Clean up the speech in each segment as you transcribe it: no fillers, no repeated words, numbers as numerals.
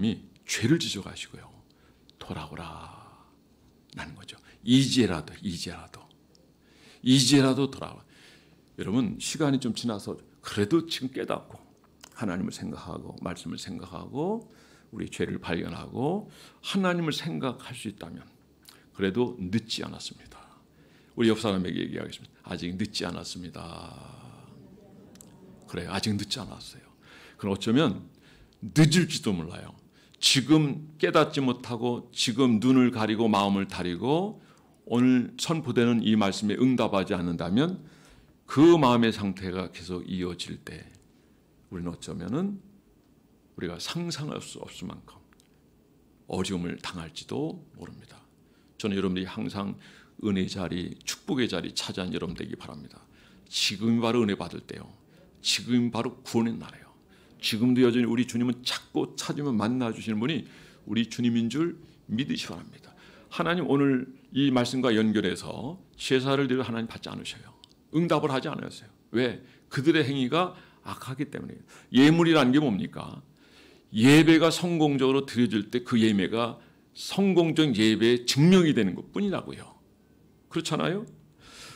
하나님이 죄를 지적하시고요. 돌아오라 라는 거죠. 이제라도 돌아오라. 여러분 시간이 좀 지나서 그래도 지금 깨닫고 하나님을 생각하고 말씀을 생각하고 우리 죄를 발견하고 하나님을 생각할 수 있다면 그래도 늦지 않았습니다. 우리 옆 사람에게 얘기하겠습니다. 아직 늦지 않았습니다. 그래요. 아직 늦지 않았어요. 그럼 어쩌면 늦을지도 몰라요. 지금 깨닫지 못하고 지금 눈을 가리고 마음을 다리고 오늘 선포되는 이 말씀에 응답하지 않는다면 그 마음의 상태가 계속 이어질 때 우리는 어쩌면은 우리가 상상할 수 없을 만큼 어려움을 당할지도 모릅니다. 저는 여러분들이 항상 은혜의 자리, 축복의 자리 차지한 여러분 되기 바랍니다. 지금이 바로 은혜 받을 때요. 지금이 바로 구원의 날이에요. 지금도 여전히 우리 주님은 찾고 찾으면 만나주시는 분이 우리 주님인 줄 믿으시 바랍니다. 하나님 오늘 이 말씀과 연결해서 제사를 드려 하나님 받지 않으셔요. 응답을 하지 않으셨어요. 왜? 그들의 행위가 악하기 때문이에요. 예물이라는 게 뭡니까? 예배가 성공적으로 드려질 때 그 예배가 성공적 예배의 증명이 되는 것뿐이라고요. 그렇잖아요?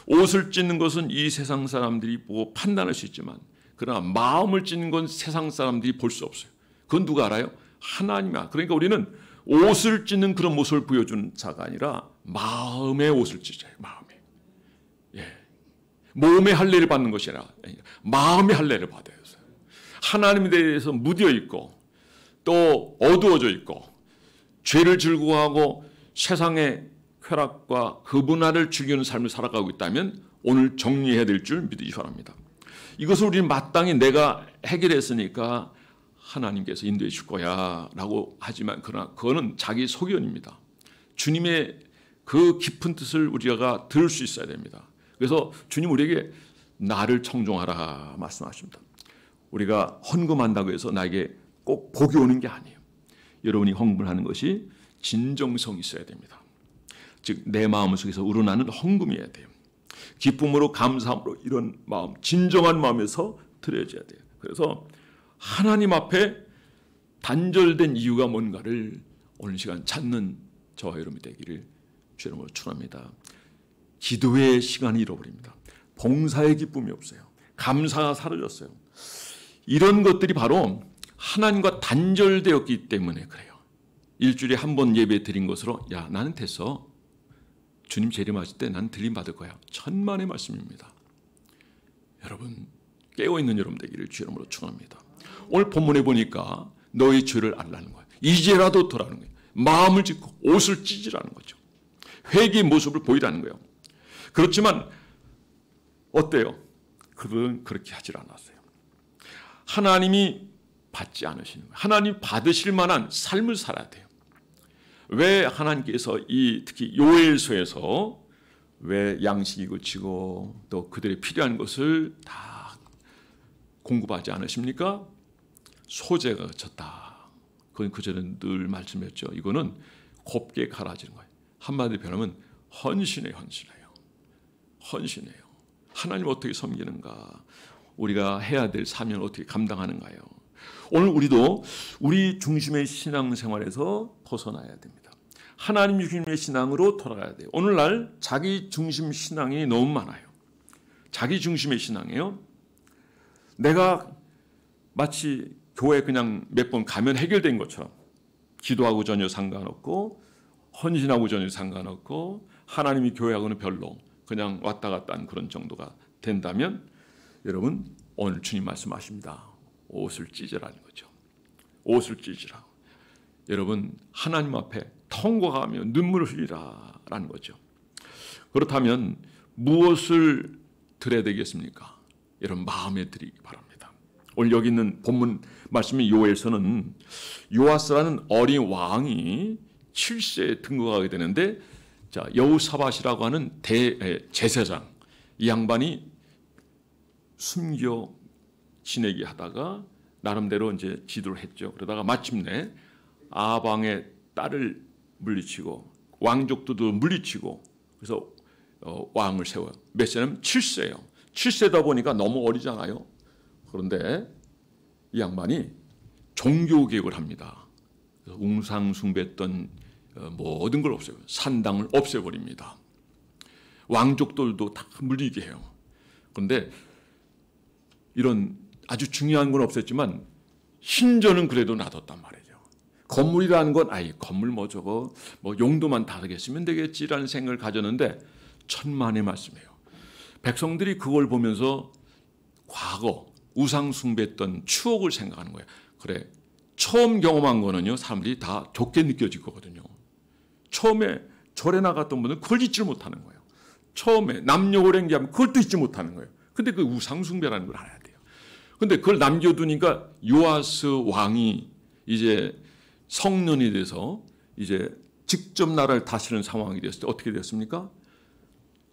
옷을 찢는 것은 이 세상 사람들이 보고 판단할 수 있지만 그러나 마음을 찢는 건 세상 사람들이 볼 수 없어요. 그건 누가 알아요? 하나님이야. 그러니까 우리는 옷을 찢는 그런 모습을 보여주는 자가 아니라 마음의 옷을 찢어요. 마음에. 예. 몸의 할례를 받는 것이 아니라 마음의 할례를 받아요. 하나님에 대해서 무뎌 있고 또 어두워져 있고 죄를 즐거워하고 세상의 쾌락과 그 문화를 즐기는 삶을 살아가고 있다면 오늘 정리해야 될 줄 믿으시 바랍니다. 이것을 우리는 마땅히 내가 해결했으니까 하나님께서 인도해 줄 거야 라고 하지만 그러나 그거는 자기 소견입니다. 주님의 그 깊은 뜻을 우리가 들을 수 있어야 됩니다. 그래서 주님 우리에게 나를 청종하라 말씀하십니다. 우리가 헌금한다고 해서 나에게 꼭 복이 오는 게 아니에요. 여러분이 헌금하는 것이 진정성이 있어야 됩니다. 즉 내 마음 속에서 우러나는 헌금이어야 돼요. 기쁨으로 감사함으로 이런 마음, 진정한 마음에서 드려져야 돼요. 그래서 하나님 앞에 단절된 이유가 뭔가를 오늘 시간 찾는 저와 여러분이 되기를 주의 이름으로 축원합니다. 기도의 시간이 잃어버립니다. 봉사의 기쁨이 없어요. 감사가 사라졌어요. 이런 것들이 바로 하나님과 단절되었기 때문에 그래요. 일주일에 한 번 예배 드린 것으로 야 나는 됐어. 주님 재림하실 때 나는 들림 받을 거야. 천만의 말씀입니다. 여러분 깨어있는 여러분 되기를 주의 이름으로 축원합니다. 오늘 본문에 보니까 너희 죄를 알라는 거예요. 이제라도 돌아오는 거예요. 마음을 찢고 옷을 찢으라는 거죠. 회개의 모습을 보이라는 거예요. 그렇지만 어때요? 그들은 그렇게 하질 않았어요. 하나님이 받지 않으시는 거예요. 하나님 받으실 만한 삶을 살아야 돼요. 왜 하나님께서 특히 요엘서에서 왜 양식이 그치고 또 그들의 필요한 것을 다 공급하지 않으십니까? 소재가 그쳤다. 그건 그전에 늘 말씀했죠. 이거는 곱게 갈아지는 거예요. 한마디로 표현하면 헌신이에요. 헌신이에요. 하나님 어떻게 섬기는가? 우리가 해야 될 사명을 어떻게 감당하는가요? 오늘 우리도 우리 중심의 신앙생활에서 벗어나야 됩니다. 하나님 중심의 신앙으로 돌아가야 돼요. 오늘날 자기 중심 신앙이 너무 많아요. 자기 중심의 신앙이에요. 내가 마치 교회 그냥 몇 번 가면 해결된 것처럼 기도하고 전혀 상관없고 헌신하고 전혀 상관없고 하나님이 교회하고는 별로 그냥 왔다 갔다 하는 그런 정도가 된다면 여러분 오늘 주님 말씀하십니다. 옷을 찢으라는 거죠. 옷을 찢으라. 여러분 하나님 앞에 통곡하며 눈물을 흘리라라는 거죠. 그렇다면 무엇을 드려야 되겠습니까? 여러분 마음에 드리기 바랍니다. 오늘 여기 있는 본문 말씀이 요엘서는 요아스라는 어린 왕이 7세에 등극하게 되는데 자 여호사밧이라고 하는 제사장 이 양반이 숨겨 지내기 하다가 나름대로 이제 지도를 했죠. 그러다가 마침내 아방의 딸을 물리치고 왕족들도 물리치고 그래서 왕을 세워요. 몇 세냐면 7세예요. 7세다 보니까 너무 어리잖아요. 그런데 이 양반이 종교개혁을 합니다. 우상 숭배했던 모든 걸 없애요. 산당을 없애버립니다. 왕족들도 다 물리게 해요. 그런데 이런 아주 중요한 건 없었지만 신전은 그래도 놔뒀단 말이죠. 건물이라는 건 건물 뭐 저거 뭐 용도만 다르게 쓰면 되겠지라는 생각을 가졌는데 천만의 말씀이에요. 백성들이 그걸 보면서 과거 우상 숭배했던 추억을 생각하는 거예요. 그래, 처음 경험한 거는요, 사람들이 다 좋게 느껴질 거거든요. 처음에 절에 나갔던 분은 그걸 잊지 못하는 거예요. 처음에 남녀호랭기하면 그걸 또 잊지 못하는 거예요. 근데 그 우상 숭배라는 걸 알아야 돼요. 근데 그걸 남겨두니까 요아스 왕이 이제 성년이 돼서 이제 직접 나라를 다스리는 상황이 됐을 때 어떻게 됐습니까?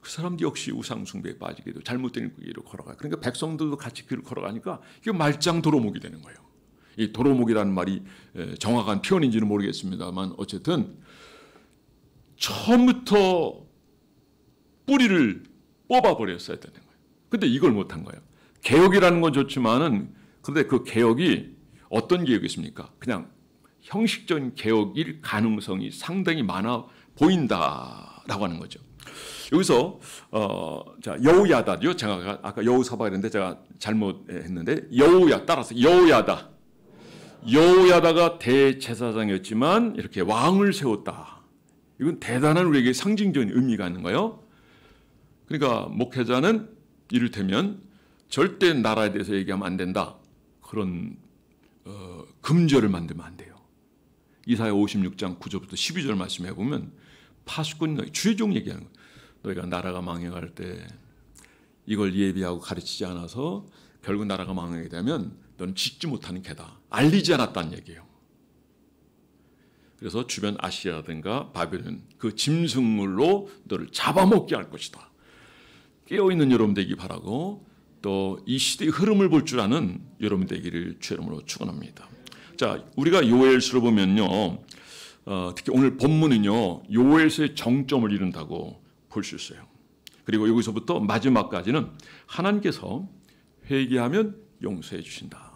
그 사람도 역시 우상 숭배에 빠지게 되고 잘못된 길로 걸어가요. 그러니까 백성들도 같이 길을 걸어가니까 이게 말짱 도로목이 되는 거예요. 이 도로목이라는 말이 정확한 표현인지는 모르겠습니다만 어쨌든 처음부터 뿌리를 뽑아버렸어야 되는 거예요. 근데 이걸 못한 거예요. 개혁이라는 건 좋지만은 그런데 그 개혁이 어떤 개혁이었습니까? 그냥 형식적인 개혁일 가능성이 상당히 많아 보인다라고 하는 거죠. 여기서 자 여우야다요. 제가 아까 여우사바 했는데 제가 잘못했는데 따라서 여우야다가 대제사장이었지만 이렇게 왕을 세웠다. 이건 대단한 우리에게 상징적인 의미가 있는 거예요. 그러니까 목회자는 이를테면 절대 나라에 대해서 얘기하면 안 된다. 그런 금절을 만들면 안 돼요. 이사야 56장 9절부터 12절 말씀해 보면 파수꾼이 너희 주의 종 얘기하는 거예요. 너희가 나라가 망해갈 때 이걸 예비하고 가르치지 않아서 결국 나라가 망하게 되면 너는 짓지 못하는 개다. 알리지 않았다는 얘기예요. 그래서 주변 아시아라든가 바벨론 그 짐승물로 너를 잡아먹게 할 것이다. 깨어있는 여러분 되기 바라고 또 이 시대의 흐름을 볼 줄 아는 여러분 되기를 주의 이름으로 축원합니다. 자, 우리가 요엘서를 보면요, 특히 오늘 본문은요 요엘서의 정점을 이룬다고 볼 수 있어요. 그리고 여기서부터 마지막까지는 하나님께서 회개하면 용서해 주신다.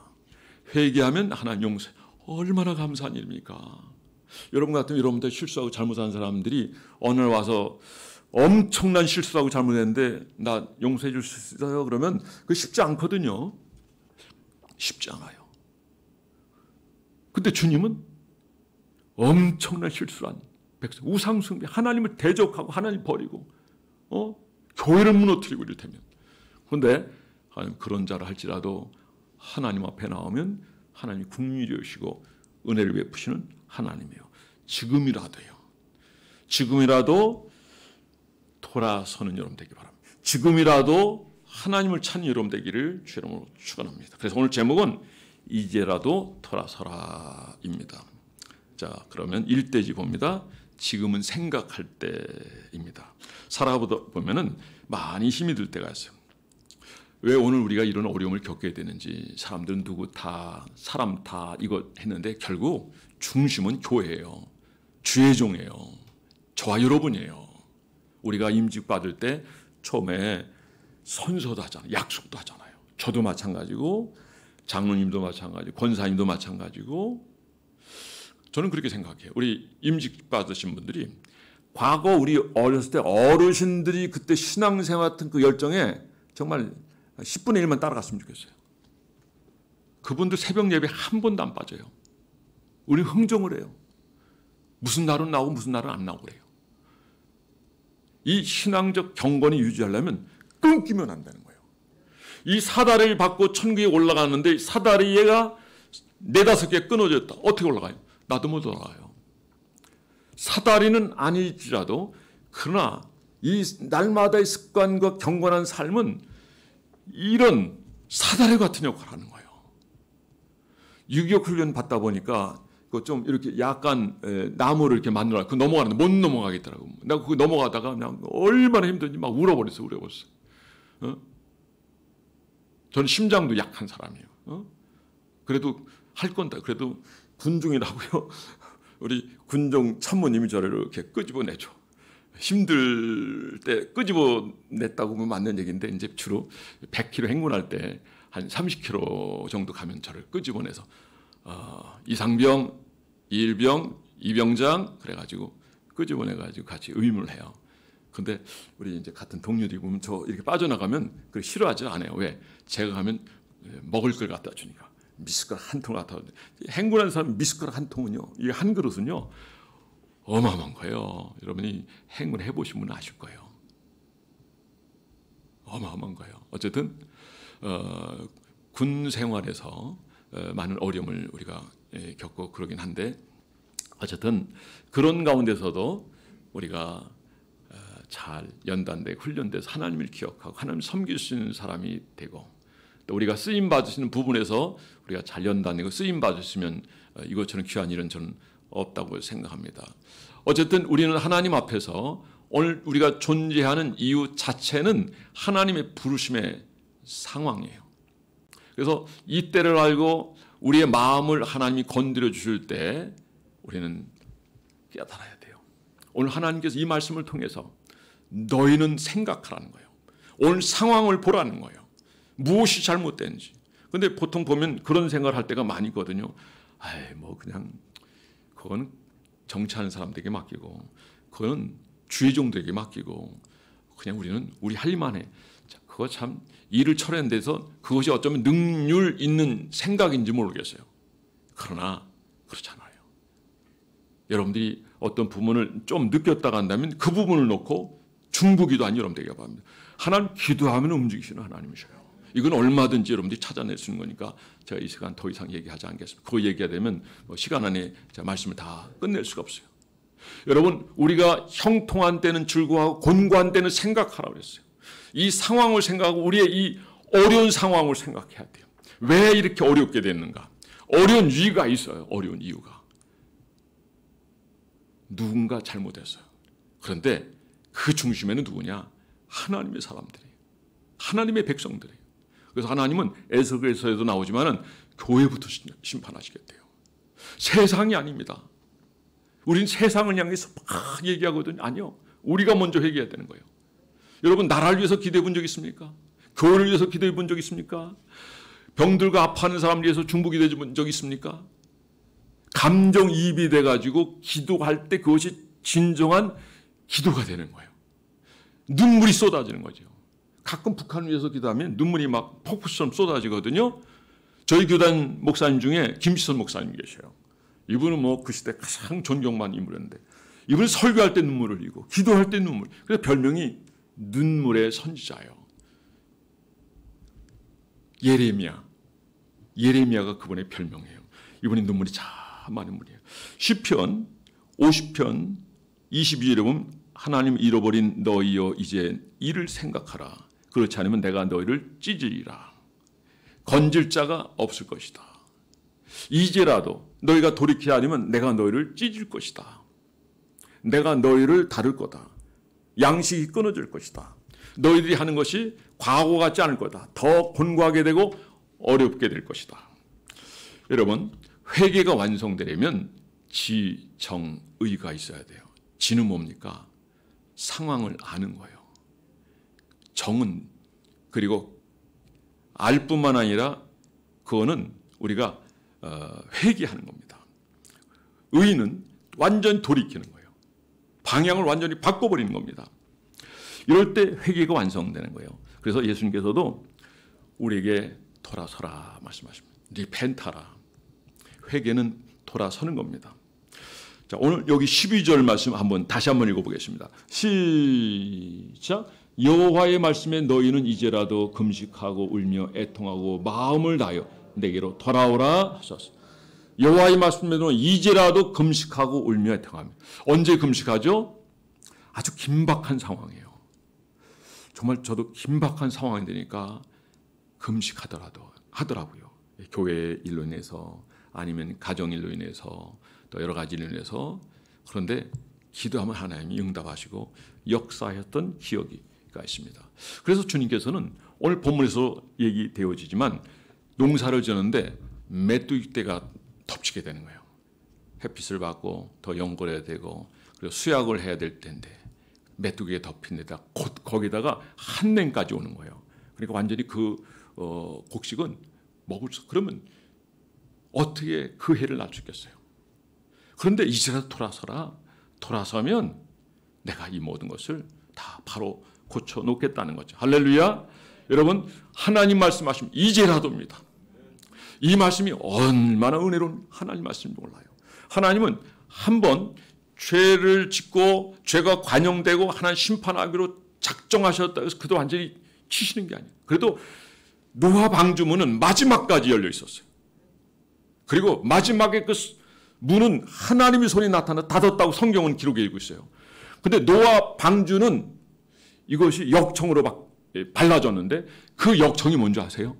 회개하면 하나님 용서. 얼마나 감사한 일입니까? 여러분 같으면 여러분들 실수하고 잘못한 사람들이 어느 날 와서 엄청난 실수하고 잘못했는데 나 용서해 줄 수 있어요? 그러면 그거 쉽지 않거든요. 쉽지 않아요. 근데 주님은 엄청난 실수를 한 백성, 우상숭배, 하나님을 대적하고 하나님 버리고 교회를 무너뜨리고 이를테면. 그런데 하나님 그런 자를 할지라도 하나님 앞에 나오면 하나님이 긍휼히 여기시고 은혜를 베푸시는 하나님이에요. 지금이라도 돌아서는 여러분 되기 바랍니다. 지금이라도 하나님을 찾는 여러분 되기를 주의 이름으로 축원합니다. 그래서 오늘 제목은 이제라도 돌아서라입니다. 자, 그러면 1대지 봅니다. 지금은 생각할 때입니다. 살아보다 보면은 많이 힘이 들 때가 있어요. 왜 오늘 우리가 이런 어려움을 겪게 되는지, 사람들은 누구 다, 사람 다 이거 했는데 결국 중심은 교회예요. 주의 종이에요. 저와 여러분이에요. 우리가 임직 받을 때 처음에 선서도 하잖아요. 약속도 하잖아요. 저도 마찬가지고 장로님도 마찬가지고 권사님도 마찬가지고 저는 그렇게 생각해요. 우리 임직 받으신 분들이 과거 우리 어렸을 때 어르신들이 그때 신앙생활 같은 그 열정에 정말 10분의 1만 따라갔으면 좋겠어요. 그분들 새벽 예배 한 번도 안 빠져요. 우리 흥정을 해요. 무슨 날은 나오고 무슨 날은 안 나오고 그래요. 이 신앙적 경건이 유지하려면 끊기면 안 되는 거예요. 이 사다리를 받고 천국에 올라가는데 사다리가 4-5개 끊어졌다. 어떻게 올라가요? 나도 못 올라가요. 사다리는 아니지라도 그러나 이 날마다의 습관과 경건한 삶은 이런 사다리 같은 역할을 하는 거예요. 유기역 훈련 받다 보니까 그 좀 이렇게 약간 나무를 이렇게 만들어 그 넘어가는데 못 넘어가겠더라고. 내가 그 넘어가다가 그냥 얼마나 힘든지 막 울어버렸어. 저는 심장도 약한 사람이에요. 그래도 할 건다. 그래도 군중이라고요. 우리 군종 참모님이 저를 이렇게 끄집어내죠. 힘들 때 끄집어냈다고 보면 맞는 얘기인데 이제 주로 100km 행군할 때 한 30km 정도 가면 저를 끄집어내서 이상병 일병, 이병장 그래가지고 끄집어내가지고 같이 의문을 해요. 근데 우리 이제 같은 동료들이 보면 저 이렇게 빠져나가면 그걸 싫어하지 않아요. 왜? 제가 가면 먹을 걸 갖다 주니까. 미숫가락 한 통 갖다 주는데 행군하는 사람 미숫가락 한 통은요, 이 한 그릇은요 어마어마한 거예요. 여러분이 행군 해보신 분은 아실 거예요. 어마어마한 거예요. 어쨌든 군 생활에서 많은 어려움을 우리가 겪고 그러긴 한데, 어쨌든 그런 가운데서도 우리가 잘 연단되고 훈련돼서 하나님을 기억하고 하나님을 섬길 수 있는 사람이 되고, 또 우리가 쓰임 받으시는 부분에서 우리가 잘 연단되고 쓰임 받으시면 이것처럼 귀한 일은 저는 없다고 생각합니다. 어쨌든 우리는 하나님 앞에서 오늘 우리가 존재하는 이유 자체는 하나님의 부르심의 상황이에요. 그래서 이 때를 알고 우리의 마음을 하나님이 건드려 주실 때 우리는 깨달아야 돼요. 오늘 하나님께서 이 말씀을 통해서 너희는 생각하라는 거예요. 오늘 상황을 보라는 거예요. 무엇이 잘못된지. 근데 보통 보면 그런 생각을 할 때가 많이 있거든요. 뭐 그냥 그건 정치하는 사람들에게 맡기고, 그건 주의종들에게 맡기고, 그냥 우리는 우리 할 일만 해. 그거 참 일을 처리하는 데서 그것이 어쩌면 능률 있는 생각인지 모르겠어요. 그러나 그렇잖아요. 여러분들이 어떤 부분을 좀 느꼈다가 한다면 그 부분을 놓고 중부기도한 여러분들에게 바랍니다. 하나님 기도하면 움직이시는 하나님이셔요. 이건 얼마든지 여러분들이 찾아낼 수 있는 거니까 제가 이 시간 더 이상 얘기하지 않겠습니다. 그거 얘기하면 시간 안에 제가 말씀을 다 끝낼 수가 없어요. 여러분, 우리가 형통한 때는 즐거워하고 곤고한 때는 생각하라고 그랬어요. 이 상황을 생각하고 우리의 이 어려운 상황을 생각해야 돼요. 왜 이렇게 어렵게 됐는가? 어려운 이유가 있어요. 어려운 이유가. 누군가 잘못했어요. 그런데 그 중심에는 누구냐? 하나님의 사람들이에요. 하나님의 백성들이에요. 그래서 하나님은 에스겔서에도 나오지만은 교회부터 심판하시겠대요. 세상이 아닙니다. 우린 세상을 향해서 막 얘기하거든요. 아니요. 우리가 먼저 회개해야 되는 거예요. 여러분, 나라를 위해서 기도해 본 적 있습니까? 교회를 위해서 기도해 본 적 있습니까? 병들과 아파하는 사람을 위해서 중보기도해 본 적 있습니까? 감정이입이 돼가지고 기도할 때 그것이 진정한 기도가 되는 거예요. 눈물이 쏟아지는 거죠. 가끔 북한을 위해서 기도하면 눈물이 막 폭포처럼 쏟아지거든요. 저희 교단 목사님 중에 김시선 목사님 계셔요. 이분은 그 시대 가장 존경받는 인물이었는데, 이분은 설교할 때 눈물을 흘리고 기도할 때 눈물. 그래서 별명이 눈물의 선지자예요. 예레미야가 그분의 별명이에요. 이분이 눈물이 참 많은 분이에요. 시편 50편 22절에 보면 하나님 잃어버린 너희여 이제 이를 생각하라. 그렇지 않으면 내가 너희를 찢으리라. 건질 자가 없을 것이다. 이제라도 너희가 돌이키지 않으면 내가 너희를 찢을 것이다. 내가 너희를 다룰 거다. 양식이 끊어질 것이다. 너희들이 하는 것이 과거 같지 않을 거다. 더 곤고하게 되고 어렵게 될 것이다. 여러분, 회개가 완성되려면 지정의가 있어야 돼요. 지는 뭡니까? 상황을 아는 거예요. 정은, 그리고 알 뿐만 아니라 그거는 우리가 회개하는 겁니다. 의는 완전히 돌이키는 거예요. 방향을 완전히 바꿔버리는 겁니다. 이럴 때 회개가 완성되는 거예요. 그래서 예수님께서도 우리에게 돌아서라 말씀하십니다. 리펜타라. 회개는 돌아서는 겁니다. 자, 오늘 여기 12절 말씀 다시 한번 읽어보겠습니다. 시작. 여호와의 말씀에 너희는 이제라도 금식하고 울며 애통하고 마음을 다하여 내게로 돌아오라 하셨어. 여호와의 말씀에는 이제라도 금식하고 울며 애통하며. 언제 금식하죠? 아주 긴박한 상황이에요. 정말 저도 긴박한 상황이 되니까 금식하더라고요. 교회 일로 인해서, 아니면 가정 일로 인해서, 또 여러 가지 일로 인해서. 그런데 기도하면 하나님이 응답하시고 역사했던 기억이가 있습니다. 그래서 주님께서는 오늘 본문에서 얘기되어지지만 농사를 지었는데 메뚜기 떼가 덮치게 되는 거예요. 햇빛을 받고 더 연골해야 되고, 그리고 수약을 해야 될 텐데 메뚜기에 덮인 데다 거기다가 한 냉까지 오는 거예요. 그러니까 완전히 그 곡식은 먹을 수, 그러면 어떻게 그 해를 낮추겠어요? 그런데 이제라도 돌아서라. 돌아서면 내가 이 모든 것을 다 바로 고쳐놓겠다는 거죠. 할렐루야. 여러분, 하나님 말씀하시면 이제라도입니다. 이 말씀이 얼마나 은혜로운 하나님 말씀인지 몰라요. 하나님은 한번 죄를 짓고 죄가 관영되고 하나님 심판하기로 작정하셨다 해서 그도 완전히 치시는 게 아니에요. 그래도 노아 방주문은 마지막까지 열려 있었어요. 그리고 마지막에 그 문은 하나님의 손이 나타나 닫았다고 성경은 기록해 있고 있어요. 근데 노아 방주는 이것이 역청으로 막 발라졌는데 그 역청이 뭔지 아세요?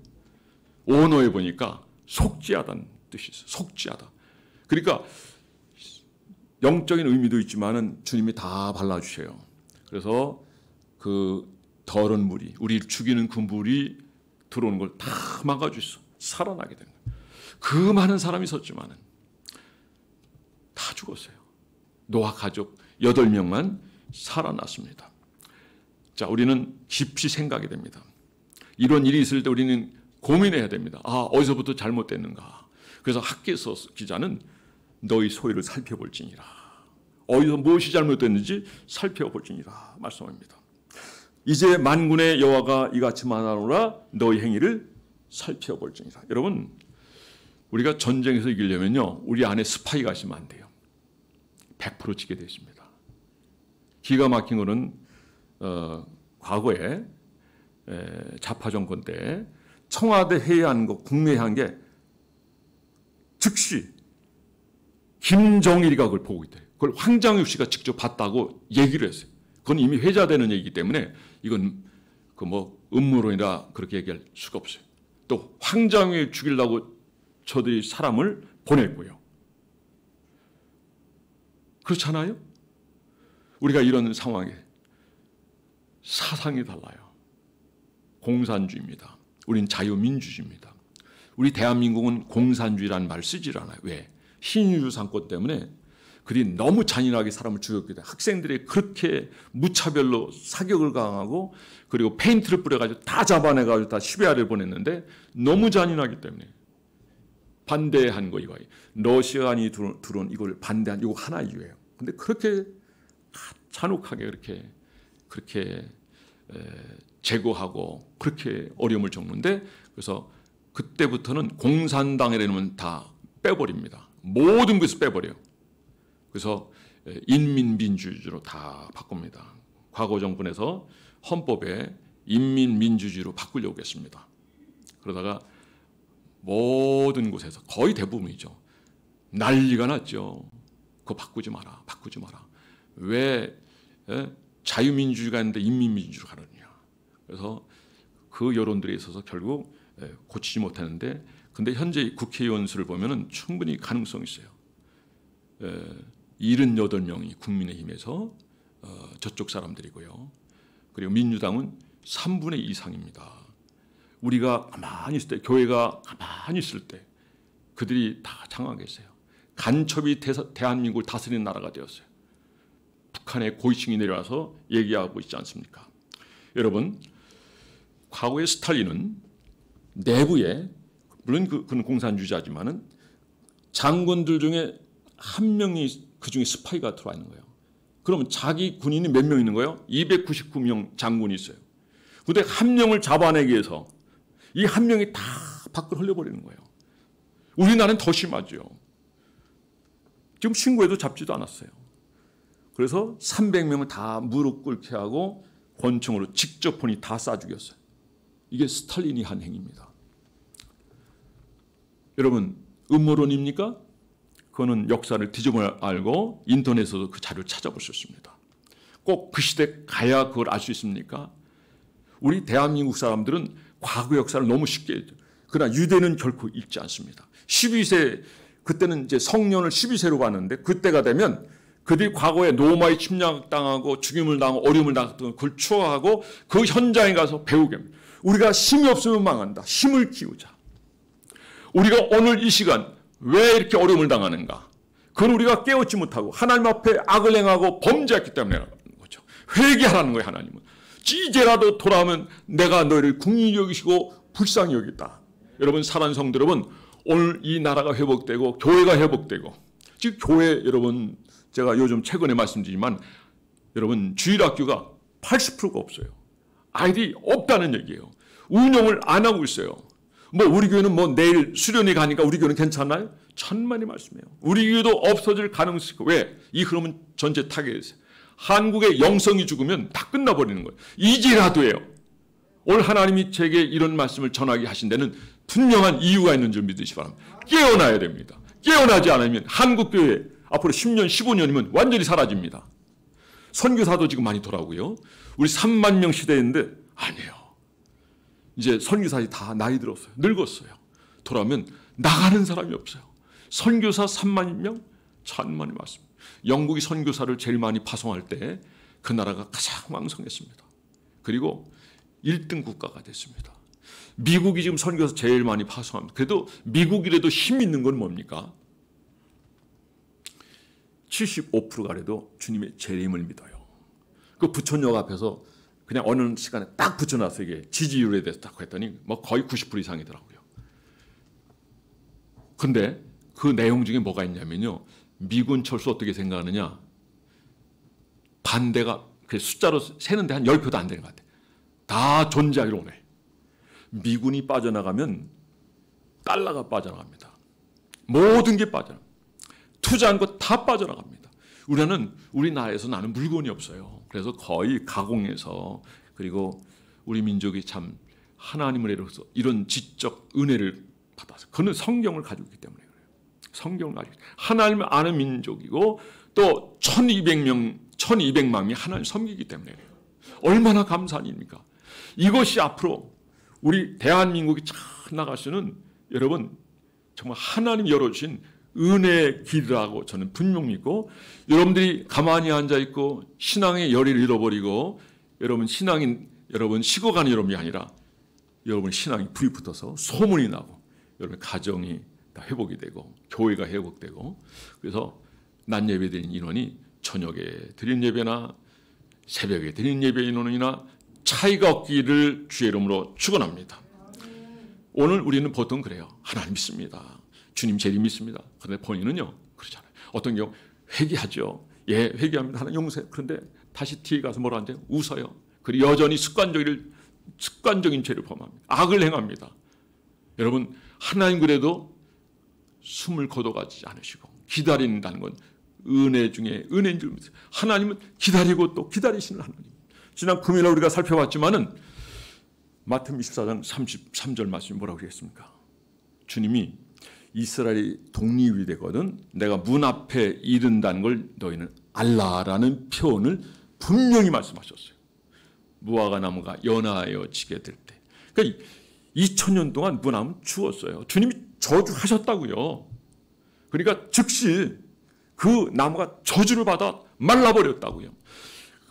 원어에 보니까 속죄하다는 뜻이 있어요. 속죄하다. 그러니까 영적인 의미도 있지만은 주님이 다 발라주셔요. 그래서 그 더러운 물이, 우리를 죽이는 그 물이 들어오는 걸 다 막아주셔서 살아나게 된 거예요. 그 많은 사람이 있었지만은 다 죽었어요. 노아 가족 8명만 살아났습니다. 자, 우리는 깊이 생각이 됩니다. 이런 일이 있을 때 우리는 고민해야 됩니다. 어디서부터 잘못됐는가. 그래서 학개서 기자는 너희 소유를 살펴볼지니라. 어디서 무엇이 잘못됐는지 살펴볼지니라 말씀합니다. 이제 만군의 여호와가 이같이 말하노라 너희 행위를 살펴볼지니라. 여러분, 우리가 전쟁에서 이기려면요, 우리 안에 스파이가 있으면 안 돼요. 100% 지게 되어 있습니다. 기가 막힌 거는 과거에 좌파 정권 때 청와대 회의한 거, 국내 회의한 게 즉시 김정일이가 그걸 보고 있대요. 그걸 황장육 씨가 직접 봤다고 얘기를 했어요. 그건 이미 회자되는 얘기이기 때문에 이건 그 뭐 음모론이라 그렇게 얘기할 수가 없어요. 또 황장육 죽이려고 저들이 사람을 보냈고요. 그렇잖아요? 우리가 이런 상황에 사상이 달라요. 공산주의입니다. 우린 자유민주주의입니다. 우리 대한민국은 공산주의라는 말을 쓰질 않아요. 왜? 신유주 상권 때문에 그들이 너무 잔인하게 사람을 죽였기 때문에 학생들이 그렇게 무차별로 사격을 강하고 그리고 페인트를 뿌려가지고 다 잡아내가지고 다 시베리아를 보냈는데 너무 잔인하기 때문에 반대한 거 이거예요. 러시아인이 들어온 이걸 반대한 이거 하나 이유예요. 근데 그렇게 잔혹하게 그렇게 제거하고 그렇게 어려움을 겪는데 그래서 그때부터는 공산당이라는 다 빼버립니다. 모든 것을 빼버려요. 그래서 인민민주주의로 다 바꿉니다. 과거 정권에서 헌법에 인민민주주의로 바꾸려고 했습니다. 그러다가 모든 곳에서 거의 대부분이죠. 난리가 났죠. 그거 바꾸지 마라. 바꾸지 마라. 왜 자유민주주의가 있는데 인민민주주의로 가느냐. 그래서 그 여론들에 있어서 결국 고치지 못하는데 근데 현재 국회의원 수를 보면은 충분히 가능성이 있어요. 78명이 국민의힘에서 저쪽 사람들이고요. 그리고 민주당은 3분의 2 이상입니다. 우리가 가만히 있을 때, 교회가 가만히 있을 때 그들이 다 장악했어요. 간첩이 대한민국을 다스리는 나라가 되었어요. 북한의 고위층이 내려와서 얘기하고 있지 않습니까? 여러분, 과거의 스탈린은 내부에 물론 그는 공산주의자지만은 장군들 중에 한 명이 그 중에 스파이가 들어와 있는 거예요. 그러면 자기 군인이 몇 명 있는 거예요? 299명 장군이 있어요. 그런데 한 명을 잡아내기 위해서 이 한 명이 다 밖으로 흘려버리는 거예요. 우리나라는 더 심하죠. 지금 신고해도 잡지도 않았어요. 그래서 300명을 다 무릎 꿇게 하고 권총으로 직접 본인이 다 쏴 죽였어요. 이게 스탈린이 한 행위입니다. 여러분, 음모론입니까? 그거는 역사를 뒤집어 알고 인터넷에서도 그 자료를 찾아볼 수 있습니다. 꼭 그 시대 가야 그걸 알 수 있습니까? 우리 대한민국 사람들은 과거 역사를 너무 쉽게 해요. 그러나 유대는 결코 읽지 않습니다. 12세, 그때는 이제 성년을 12세로 봤는데 그때가 되면 그들이 과거에 로마에 침략당하고 죽임을 당하고 어려움을 당했던 그걸 추억하고 그 현장에 가서 배우게 합니다. 우리가 힘이 없으면 망한다. 힘을 키우자. 우리가 오늘 이 시간 왜 이렇게 어려움을 당하는가? 그건 우리가 깨닫지 못하고 하나님 앞에 악을 행하고 범죄했기 때문에 거죠. 회개하라는 거예요. 하나님은. 이제라도 돌아오면 내가 너희를 긍휼히 여기시고 불쌍히 여기다. 여러분, 사랑하는 성도 여러분, 오늘 이 나라가 회복되고 교회가 회복되고 즉 교회 여러분 제가 요즘 최근에 말씀드리지만 여러분 주일학교가 80%가 없어요. 아이들이 없다는 얘기예요. 운영을 안 하고 있어요. 뭐 우리 교회는 뭐 내일 수련회 가니까 우리 교회는 괜찮나요? 천만의 말씀이에요. 우리 교회도 없어질 가능성이 있고 왜? 이 흐름은 전체 타겟이에요. 한국의 영성이 죽으면 다 끝나버리는 거예요. 이제라도 해요. 오늘 하나님이 제게 이런 말씀을 전하게 하신 데는 분명한 이유가 있는 줄 믿으시기 바랍니다. 깨어나야 됩니다. 깨어나지 않으면 한국교회 앞으로 10년, 15년이면 완전히 사라집니다. 선교사도 지금 많이 돌아오고요. 우리 3만 명 시대인데 아니에요. 이제 선교사들이 다 나이 들었어요. 늙었어요. 돌아오면 나가는 사람이 없어요. 선교사 3만 명? 천만의 말씀. 영국이 선교사를 제일 많이 파송할 때 그 나라가 가장 왕성했습니다. 그리고 1등 국가가 됐습니다. 미국이 지금 선교사 제일 많이 파송합니다. 그래도 미국이라도 힘 있는 건 뭡니까? 75%가 그래도 주님의 재림을 믿어요. 그 부천역 앞에서 그냥 어느 시간에 딱 붙여놨어요. 이게 지지율에 대해서 딱 했더니 뭐 거의 90% 이상이더라고요. 근데 그 내용 중에 뭐가 있냐면요. 미군 철수 어떻게 생각하느냐. 반대가 숫자로 세는데 한 10표도 안 되는 것 같아요. 다 존재하기로 원해. 미군이 빠져나가면 달러가 빠져나갑니다. 모든 게 빠져나갑니다. 투자한 것 다 빠져나갑니다. 우리나라에서 나는 물건이 없어요. 그래서 거의 가공해서 그리고 우리 민족이 참 하나님을 애로서 이런 지적 은혜를 받아서 그는 성경을 가지고 있기 때문에 그래요. 성경을 가지고 하나님을 아는 민족이고 또 1200명이 하나님을 섬기기 때문에 그래요. 얼마나 감사한 일입니까? 이것이 앞으로 우리 대한민국이 잘 나갈 수는 여러분 정말 하나님 열어주신 은혜의 길이라고 저는 분명 믿고 여러분들이 가만히 앉아있고 신앙의 열의를 잃어버리고 여러분 여러분 식어가는 여러분이 아니라 여러분 신앙이 불이 붙어서 소문이 나고 여러분 가정이 다 회복이 되고 교회가 회복되고 그래서 낮 예배 드린 인원이 저녁에 드린 예배나 새벽에 드린 예배 인원이나 차이가 없기를 주의 이름으로 축원합니다. 오늘 우리는 보통 그래요. 하나님 믿습니다. 주님 재림 믿습니다. 그런데 본인은요 그러잖아요. 어떤 경우 회개하죠. 예, 회개합니다. 하나님 용서해요. 그런데 다시 뒤에 가서 뭐라 하는데 웃어요. 그리고 여전히 습관적인 죄를 범합니다. 악을 행합니다. 여러분 하나님 그래도 숨을 거둬가지 않으시고 기다린다는 건 은혜 중에 은혜인 줄 믿으세요. 하나님은 기다리고 또 기다리시는 하나님. 지난 금요일에 우리가 살펴봤지만은 마태복음 24장 33절 말씀이 뭐라고 그랬습니까? 주님이 이스라엘이 독립이 되거든 내가 문 앞에 이른다는 걸 너희는 알라라는 표현을 분명히 말씀하셨어요. 무화과 나무가 연하여 지게 될 때. 그러니까 2000년 동안 무화과는 죽었어요. 주님이 저주하셨다고요. 그러니까 즉시 그 나무가 저주를 받아 말라버렸다고요.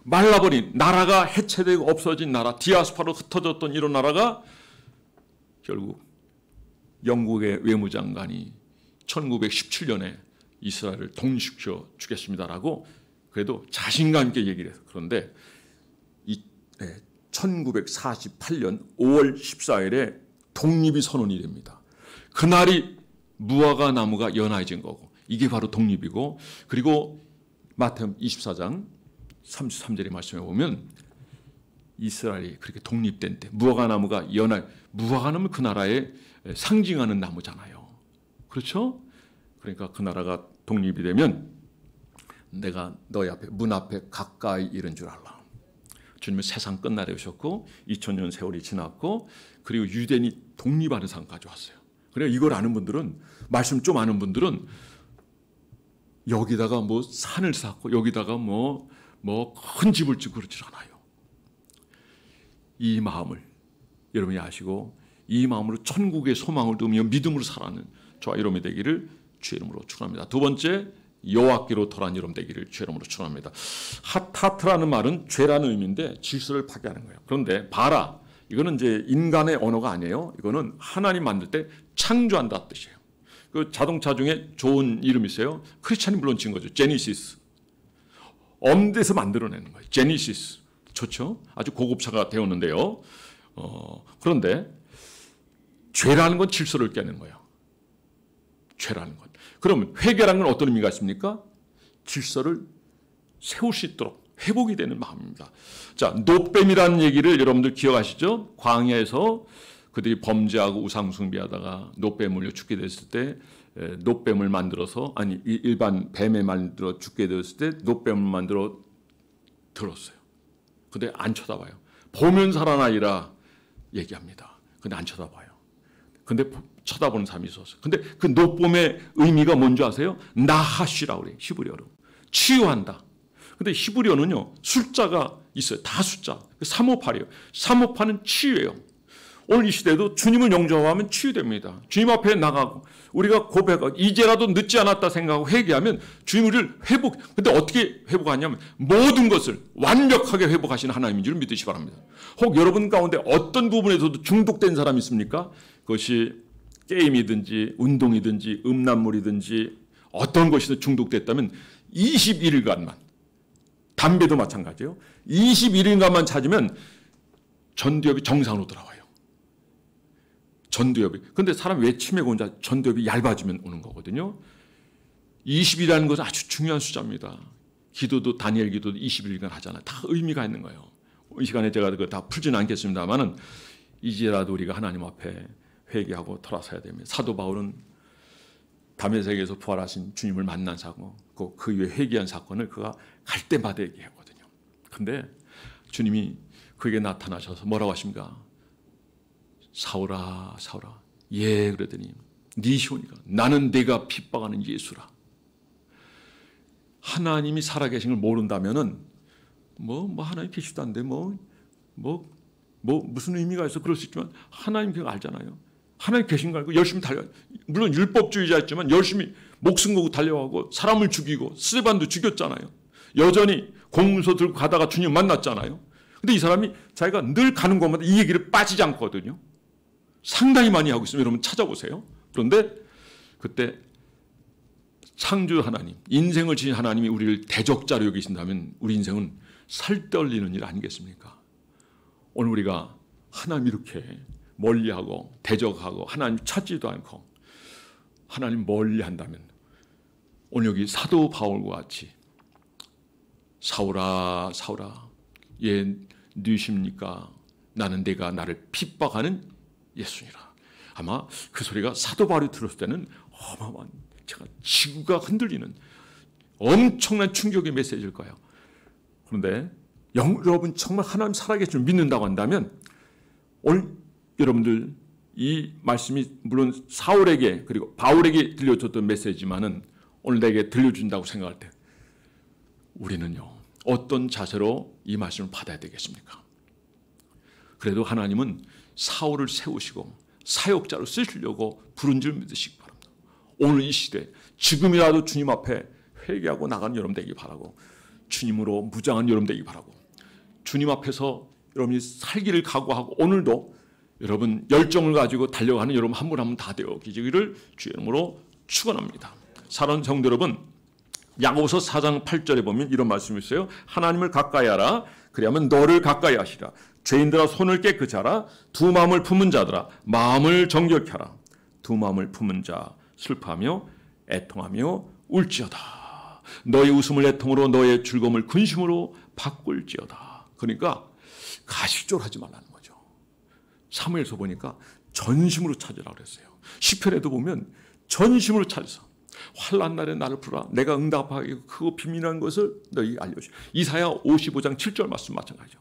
말라버린 나라가 해체되고 없어진 나라, 디아스포라로 흩어졌던 이런 나라가 결국 영국의 외무장관이 1917년에 이스라엘을 독립시켜 주겠습니다라고 그래도 자신감 있게 얘기를 해서 그런데 1948년 5월 14일에 독립이 선언이 됩니다. 그날이 무화과 나무가 연화해진 거고 이게 바로 독립이고 그리고 마태복음 24장 33절의 말씀에 보면 이스라엘이 그렇게 독립된 때 무화과 나무가 무화과 나무는 그 나라의 상징하는 나무잖아요. 그렇죠? 그러니까 그 나라가 독립이 되면 내가 너희 앞에 문 앞에 가까이 이른 줄 알라. 주님은 세상 끝날에 오셨고 2000년 세월이 지났고 그리고 유대인이 독립하는 상까지 왔어요. 그래서 이걸 아는 분들은 말씀 좀 아는 분들은 여기다가 뭐 산을 쌓고 여기다가 뭐 큰 집을 짓고 그러질 않아요. 이 마음을 여러분이 아시고 이 마음으로 천국의 소망을 두며 믿음으로 살아가는 저와 여러분이 되기를 주의 이름으로 축원합니다. 두 번째 여호와께로 돌아온 여러분 되기를 주의 이름으로 축원합니다. 하타트라는 말은 죄라는 의미인데 질서를 파괴하는 거예요. 그런데 바라 이거는 이제 인간의 언어가 아니에요. 이거는 하나님 만들 때 창조한다 뜻이에요. 그 자동차 중에 좋은 이름이 있어요. 크리스찬이 물론 지은 거죠. 제니시스. 엄대에서 만들어내는 거예요. 제니시스. 좋죠? 아주 고급차가 되었는데요. 그런데 죄라는 건 질서를 깨는 거예요. 죄라는 건. 그럼 회개라는 건 어떤 의미가 있습니까? 질서를 세울 수 있도록 회복이 되는 마음입니다. 자, 놋뱀이라는 얘기를 여러분들 기억하시죠? 광야에서 그들이 범죄하고 우상 숭배하다가 놋뱀을 죽게 됐을 때 놋뱀을 만들어서 일반 뱀에 만들어 죽게 되었을 때 놋뱀을 만들어 들었어요. 근데 안 쳐다봐요. 보면 살아나리라 얘기합니다. 근데 안 쳐다봐요. 근데 쳐다보는 사람이 있었어요. 근데 그 놋뱀의 의미가 뭔지 아세요? 나하시라고 그래요. 히브리어로. 치유한다. 근데 히브리어는요, 숫자가 있어요. 다 숫자. 358이에요. 358은 치유예요. 오늘 이 시대도 주님을 영접하면 치유됩니다. 주님 앞에 나가고 우리가 고백하고 이제라도 늦지 않았다 생각하고 회개하면 주님을 근데 어떻게 회복하냐면 모든 것을 완벽하게 회복하시는 하나님인 줄 믿으시 바랍니다. 혹 여러분 가운데 어떤 부분에서도 중독된 사람이 있습니까? 그것이 게임이든지 운동이든지 음란물이든지 어떤 것이든 중독됐다면 21일간만, 담배도 마찬가지예요. 21일간만 찾으면 전두엽이 정상으로 돌아와요. 전두엽이. 근데 사람 왜 치매가 온지 전두엽이 얇아지면 오는 거거든요. 20이라는 것은 아주 중요한 숫자입니다. 기도도 다니엘 기도도 21일간 하잖아요. 다 의미가 있는 거예요. 이 시간에 제가 그거 다 풀지는 않겠습니다만은 이제라도 우리가 하나님 앞에 회개하고 돌아서야 됩니다. 사도 바울은 다메섹에서 부활하신 주님을 만난 사건, 그 이후에 회개한 사건을 그가 갈 때마다 얘기하거든요. 근데 주님이 그에게 나타나셔서 뭐라고 하십니까? 사울아, 사울아. 예, 그러더니 네 시오니까 나는 내가 핍박하는 예수라. 하나님이 살아계신 걸 모른다면은 하나님 계시도 않는데 무슨 의미가 있어 그럴 수 있지만 하나님 그거 알잖아요. 하나님 계신 거 알고 열심히 물론 율법주의자였지만 열심히 목숨 걸고 달려가고 사람을 죽이고 스데반도 죽였잖아요. 여전히 공문서 들고 가다가 주님 만났잖아요. 근데 이 사람이 자기가 늘 가는 곳마다 이 얘기를 빠지지 않거든요. 상당히 많이 하고 있으면 여러분 찾아보세요. 그런데 그때 창조 하나님, 인생을 지은 하나님이 우리를 대적자로 여기신다면 우리 인생은 살떨리는 일 아니겠습니까? 오늘 우리가 하나님 이렇게 멀리하고 대적하고 하나님 찾지도 않고 하나님 멀리한다면 오늘 여기 사도 바울과 같이 사울아 사울아 예 누십니까? 나는 내가 나를 핍박하는 예수니라. 아마 그 소리가 사도 바울이 들었을 때는 어마어마한 제가 지구가 흔들리는 엄청난 충격의 메시지일 거예요. 그런데 여러분 정말 하나님 살아계심을 믿는다고 한다면 오늘 여러분들 이 말씀이 물론 사울에게 그리고 바울에게 들려줬던 메시지만은 오늘 내게 들려준다고 생각할 때 우리는요 어떤 자세로 이 말씀을 받아야 되겠습니까? 그래도 하나님은 사울을 세우시고 사역자로 쓰시려고 부른 줄 믿으시기 바랍니다. 오늘 이 시대 지금이라도 주님 앞에 회개하고 나가는 여러분 되기 바라고 주님으로 무장한 여러분 되기 바라고 주님 앞에서 여러분이 살기를 각오하고 오늘도 여러분 열정을 가지고 달려가는 여러분 한 분 한 분 다 되어 계시기를 주의 이름으로 축원합니다. 사랑하는 성도 여러분, 야고보서 4장 8절에 보면 이런 말씀이 있어요. 하나님을 가까이 하라. 그리하면 너를 가까이 하시라. 죄인들아 손을 깨끗이 하라. 두 마음을 품은 자들아 마음을 정결케 하라. 두 마음을 품은 자 슬퍼하며 애통하며 울지어다. 너의 웃음을 애통으로 너의 즐거움을 근심으로 바꿀지어다. 그러니까 가식적으로 하지 말라는 거죠. 사무엘서 보니까 전심으로 찾으라 그랬어요. 시편에도 보면 전심으로 찾아서 환난 날에 나를 부르라. 내가 응답하게 크고 비밀한 것을 너희 알려주시오. 이사야 55장 7절 말씀 마찬가지죠.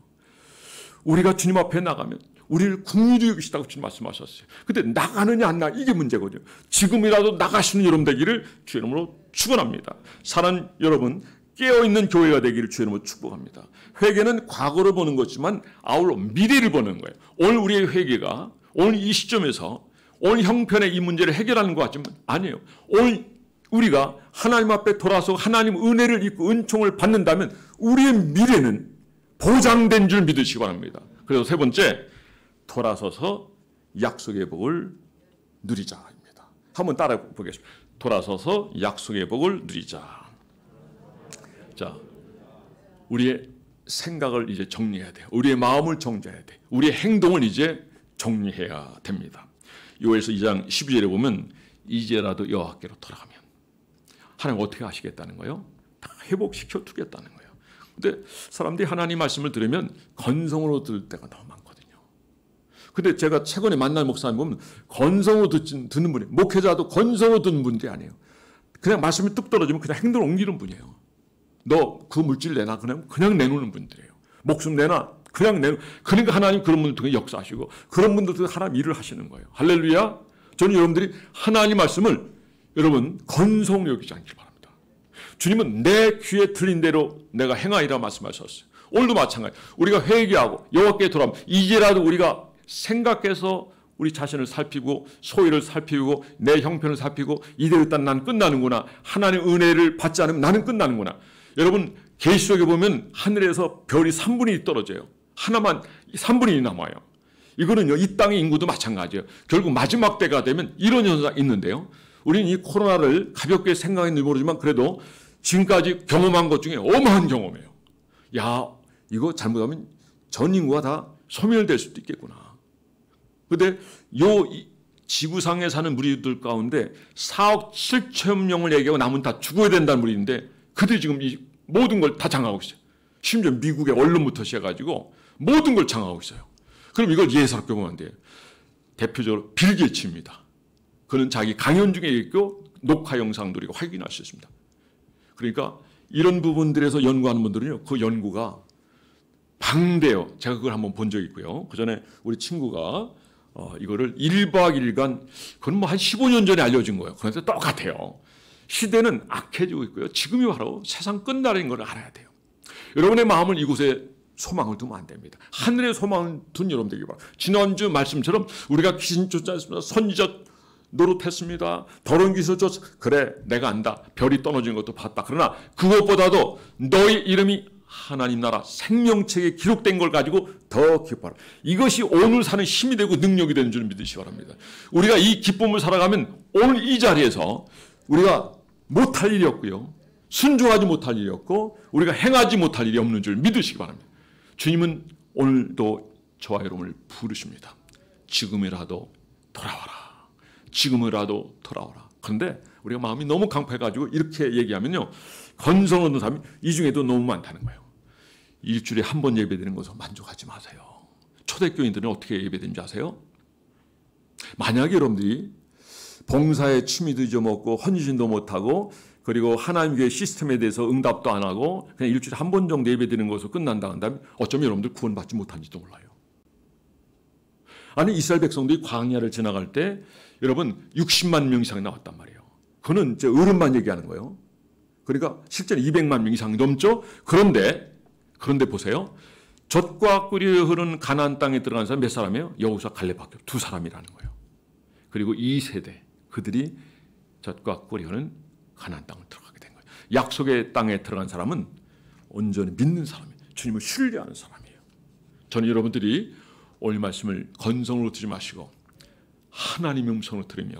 우리가 주님 앞에 나가면 우리를 긍휼히 여기시다고 주님 말씀하셨어요. 근데 나가느냐 안 나가 이게 문제거든요. 지금이라도 나가시는 여러분 되기를 주의 이름으로 축원합니다. 사랑하는 여러분 깨어있는 교회가 되기를 주의 이름으로 축복합니다. 회개는 과거를 보는 것이지만 아울러 미래를 보는 거예요. 오늘 우리의 회개가 오늘 이 시점에서 오늘 형편의 이 문제를 해결하는 것 같지만 아니에요. 오늘 우리가 하나님 앞에 돌아서 하나님 은혜를 입고 은총을 받는다면 우리의 미래는 보장된 줄 믿으시기 바랍니다. 그래서 세 번째 돌아서서 약속의 복을 누리자입니다. 한번 따라 보겠습니다. 돌아서서 약속의 복을 누리자. 자, 우리의 생각을 이제 정리해야 돼요. 우리의 마음을 정리해야 돼. 우리의 행동을 이제 정리해야 됩니다. 요엘서 2장 12절에 보면 이제라도 여호와께로 돌아가면 하나님 어떻게 하시겠다는 거예요? 다 회복시켜 두겠다는 거예요. 근데 사람들이 하나님 말씀을 들으면 건성으로 들을 때가 너무 많거든요. 근데 제가 최근에 만난 목사님 보면 건성으로 듣는 분이, 목회자도 건성으로 듣는 분들이 아니에요. 그냥 말씀이 뚝 떨어지면 그냥 행동을 옮기는 분이에요. 너 그 물질 내놔. 그냥 내놓는 분들이에요. 목숨 내놔. 그냥 내놓. 그러니까 하나님 그런 분들 통해 역사하시고 그런 분들 통해 하나님 일을 하시는 거예요. 할렐루야. 저는 여러분들이 하나님 말씀을 여러분 건성으로 여기지 않길 바랍니다. 주님은 내 귀에 들린 대로 내가 행하리라 말씀하셨어요. 오늘도 마찬가지. 우리가 회개하고 여호와께 돌아오면 이제라도 우리가 생각해서 우리 자신을 살피고 소위를 살피고 내 형편을 살피고 이대로 일단 난 끝나는구나. 하나님의 은혜를 받지 않으면 나는 끝나는구나. 여러분 계시록에 보면 하늘에서 별이 3분의 1 떨어져요. 하나만 3분의 1 남아요. 이거는요, 이 땅의 인구도 마찬가지예요. 결국 마지막 때가 되면 이런 현상이 있는데요. 우리는 이 코로나를 가볍게 생각했는지 모르지만 그래도 지금까지 경험한 것 중에 어마한 경험이에요. 야, 이거 잘못하면 전 인구가 다 소멸될 수도 있겠구나. 그런데 요 지구상에 사는 무리들 가운데 4억 7천 명을 얘기하고 남은 다 죽어야 된다는 무리인데 그들이 지금 이 모든 걸 다 장악하고 있어요. 심지어 미국의 언론부터 시작해가지고 모든 걸 장악하고 있어요. 그럼 이걸 예사롭게 보면 안 돼요. 대표적으로 빌 게이츠입니다. 그는 자기 강연 중에 있고 녹화 영상도 우리가 확인할 수 있습니다. 그러니까 이런 부분들에서 연구하는 분들은요, 그 연구가 방대해요. 제가 그걸 한번 본 적이 있고요. 그 전에 우리 친구가 이거를 1박 2일간, 그건 뭐 한 15년 전에 알려진 거예요. 그런데 똑같아요. 시대는 악해지고 있고요. 지금이 바로 세상 끝날인 걸 알아야 돼요. 여러분의 마음을 이곳에 소망을 두면 안 됩니다. 하늘에 소망을 둔 여러분 되기 바랍니다. 지난주 말씀처럼 우리가 귀신 쫓아냈습니다. 선지자 노릇했습니다. 더러운 귀신 쫓아. 그래, 내가 안다. 별이 떨어지는 것도 봤다. 그러나 그것보다도 너희 이름이 하나님 나라 생명책에 기록된 걸 가지고 더 기뻐하라. 이것이 오늘 사는 힘이 되고 능력이 되는 줄 믿으시기 바랍니다. 우리가 이 기쁨을 살아가면 오늘 이 자리에서 우리가 못할 일이 없고요. 순종하지 못할 일이 없고 우리가 행하지 못할 일이 없는 줄 믿으시기 바랍니다. 주님은 오늘도 저와 여러분을 부르십니다. 지금이라도 돌아와라. 지금이라도 돌아와라. 그런데 우리가 마음이 너무 강팍해가지고 이렇게 얘기하면요, 건성 얻는 사람이 이 중에도 너무 많다는 거예요. 일주일에 한 번 예배드리는 것으로 만족하지 마세요. 초대교인들은 어떻게 예배드리는지 아세요? 만약에 여러분들이 봉사에 취미도 잊어먹고 헌신도 못하고 그리고 하나님의 시스템에 대해서 응답도 안 하고 그냥 일주일에 한 번 정도 예배드리는 것으로 끝난다 한다면 어쩌면 여러분들 구원받지 못한지도 몰라요. 아니, 이스라엘 백성들이 광야를 지나갈 때 여러분 60만 명 이상이 나왔단 말이에요. 그거는 이제 어른만 얘기하는 거예요. 그러니까 실제로 200만 명 이상이 넘죠. 그런데 보세요. 젖과 꿀이 흐르는 가나안 땅에 들어간 사람 몇 사람이에요? 여호수아 갈렙밖에 2사람이라는 거예요. 그리고 2세대 그들이 젖과 꿀이 흐르는 가나안 땅을 들어가게 된 거예요. 약속의 땅에 들어간 사람은 온전히 믿는 사람이에요. 주님을 신뢰하는 사람이에요. 저는 여러분들이 오늘 말씀을 건성으로 듣지 마시고 하나님의 음성을 들으며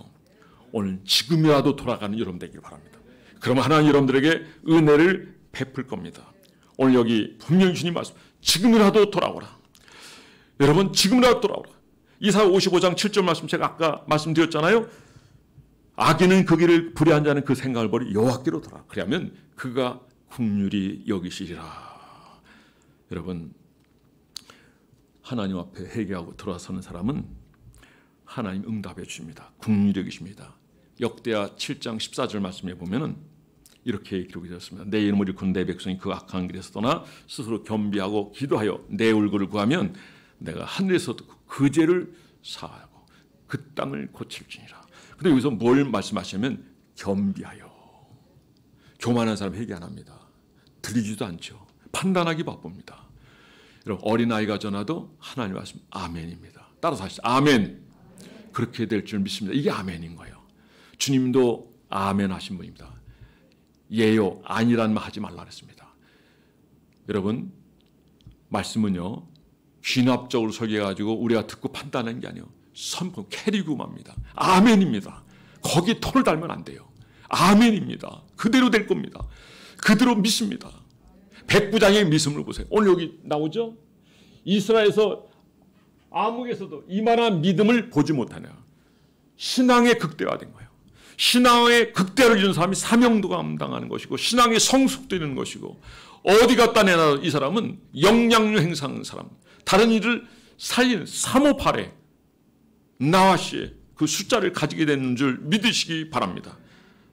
오늘 지금이라도 돌아가는 여러분 되길 바랍니다. 그러면 하나님 여러분들에게 은혜를 베풀 겁니다. 오늘 여기 분명히 주님 말씀, 지금이라도 돌아오라. 여러분, 지금이라도 돌아오라. 이사야 55장 7절 말씀 제가 아까 말씀드렸잖아요. 악인은 그 길을 불의한 자는 그 생각을 버리 여호와께로 돌아라. 그러면 그가 긍휼히 여기시리라. 여러분, 하나님 앞에 회개하고 돌아서는 사람은 하나님 응답해 주십니다. 긍휼히 여기십니다. 역대하 7장 14절 말씀에 보면은 이렇게 기록이 되었습니다. 내 이름을 일컫는 내 백성이 그 악한 길에서 떠나 스스로 겸비하고 기도하여 내 얼굴을 구하면 내가 하늘에서 듣고 그 죄를 사하고 그 땅을 고칠지니라. 근데 여기서 뭘 말씀하시냐면 겸비하여. 교만한 사람 회개 안 합니다. 들리지도 않죠. 판단하기 바쁩니다. 여러분, 어린아이가 전화도 하나님 말씀 아멘입니다. 따라서 하시죠. 아멘. 그렇게 될 줄 믿습니다. 이게 아멘인 거예요. 주님도 아멘 하신 분입니다. 예요, 아니란 말 하지 말라 그랬습니다. 여러분, 말씀은요, 귀납적으로 설계해가지고 우리가 듣고 판단하는 게 아니에요. 선포, 캐리구마입니다. 아멘입니다. 거기에 톤을 달면 안 돼요. 아멘입니다. 그대로 될 겁니다. 그대로 믿습니다. 백부장의 믿음을 보세요. 오늘 여기 나오죠? 이스라엘에서 암흑에서도 이만한 믿음을 보지 못하네요. 신앙의 극대화된 거예요. 신앙의 극대화를 이룬 사람이 사명도 감당하는 것이고 신앙의 성숙되는 것이고 어디 갖다 내놔도 이 사람은 영향력 행사하는 사람, 다른 일을 살리는 358의 나와시의 그 숫자를 가지게 되는 줄 믿으시기 바랍니다.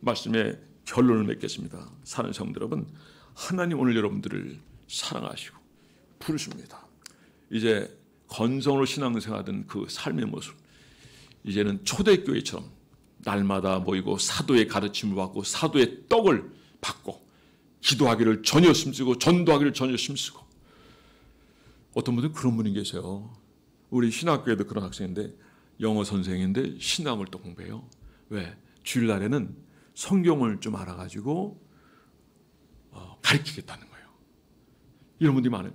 말씀의 결론을 맺겠습니다. 사는 성도 여러분, 하나님 오늘 여러분들을 사랑하시고 부르십니다. 이제 건성으로 신앙생활하던 그 삶의 모습, 이제는 초대교회처럼 날마다 모이고 사도의 가르침을 받고 사도의 떡을 받고 기도하기를 전혀 힘쓰고 전도하기를 전혀 힘쓰고. 어떤 분들은 그런 분이 계세요. 우리 신학교에도 그런 학생인데 영어 선생인데 신학을 또 공부해요. 왜? 주일날에는 성경을 좀 알아가지고 가르치겠다는 거예요. 이런 분들이 많아요.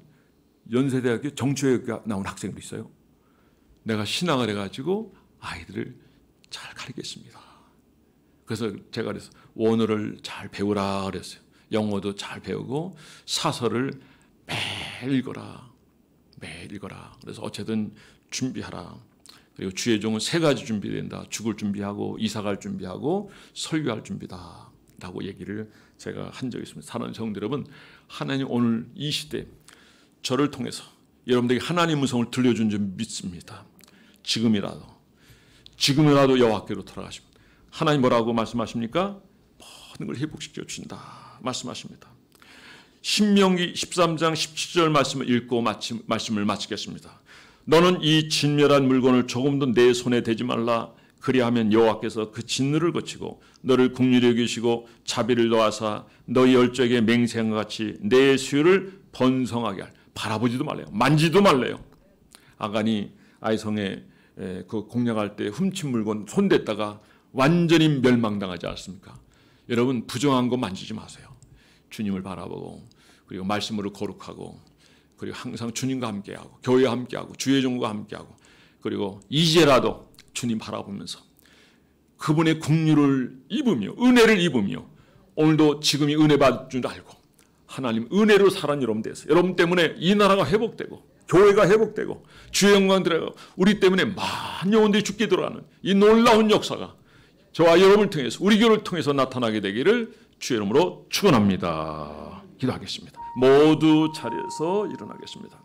연세대학교 정치외과 나온 학생도 있어요. 내가 신앙을 해가지고 아이들을 잘 가르치겠습니다. 그래서 제가 그래서 원어를 잘 배우라 그랬어요. 영어도 잘 배우고 사설을 매일 읽어라. 매일 읽어라. 그래서 어쨌든 준비하라. 그리고 주의 종은 3가지 준비된다. 죽을 준비하고 이사갈 준비하고 설교할 준비다 라고 얘기를 제가 한 적이 있습니다. 사랑하는 성도 여러분, 하나님 오늘 이 시대 저를 통해서 여러분들에게 하나님의 음성을 들려준 줄 믿습니다. 지금이라도 여호와께로 돌아가십니다. 하나님 뭐라고 말씀하십니까? 모든 걸 회복시켜 주신다 말씀하십니다. 신명기 13장 17절 말씀을 읽고 말씀을 마치겠습니다. 너는 이 진멸한 물건을 조금도 내 손에 대지 말라. 그리하면 여호와께서 그 진노를 거치고 너를 긍휼히 여기시고 자비를 더하사 너희 열적의 맹세한 것 같이 내 수요를 번성하게 할. 바라보지도 말래요. 만지도 말래요. 아간이 아이성에 그 공략할 때 훔친 물건 손댔다가 완전히 멸망당하지 않습니까? 여러분 부정한 거 만지지 마세요. 주님을 바라보고 그리고 말씀으로 거룩하고 그리고 항상 주님과 함께하고 교회와 함께하고 주의 종과 함께하고 그리고 이제라도 주님 바라보면서 그분의 긍휼을 입으며 은혜를 입으며 오늘도 지금이 은혜 받을 줄 알고 하나님 은혜로 살아는 여러분 되세요. 여러분 때문에 이 나라가 회복되고 교회가 회복되고 주의 영광 들어가고 우리 때문에 많은 영혼들이 죽게 들어가는 이 놀라운 역사가 저와 여러분을 통해서 우리 교회를 통해서 나타나게 되기를 주의 이름으로 축원합니다. 기도하겠습니다. 모두 자리에서 일어나겠습니다.